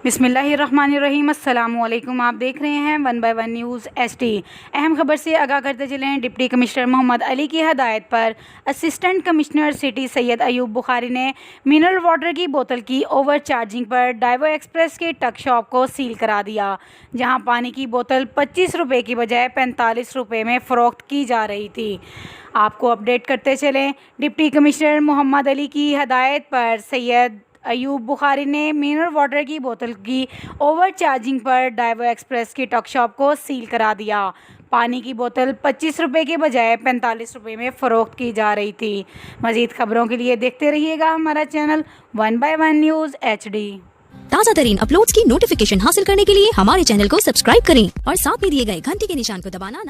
बिस्मिल्लाहिर्रहमानिर्रहीम। अस्सलामुअलैकुम। आप देख रहे हैं 1/1 न्यूज़ HD। अहम खबर से आगाह करते चलें। डिप्टी कमिश्नर मोहम्मद अली की हदायत पर assistant commissioner city Syed Ayub Bukhari ने मिनरल वाटर की बोतल की ओवर चार्जिंग पर डाइवो एक्सप्रेस के टक शॉप को सील करा दिया, जहां पानी की बोतल 25 रुपये की बजाय 45 रुपये में फ़रोख्त की जा रही थी। आपको अपडेट करते चलें। डिप्टी कमिश्नर मोहम्मद अली की हदायत पर सैयद अयूब बुखारी ने मिनरल वाटर की बोतल की ओवर चार्जिंग पर डाइवो एक्सप्रेस की टक शॉप को सील करा दिया। पानी की बोतल 25 रुपये के बजाय 45 रुपये में फ़रोख्त की जा रही थी। मज़ीद खबरों के लिए देखते रहिएगा हमारा चैनल 1/1 न्यूज़ HD। ताज़ा तरीन अपलोड्स की नोटिफिकेशन हासिल करने के लिए हमारे चैनल को सब्सक्राइब करें और साथ में दिए गए घंटी के निशान को दबाना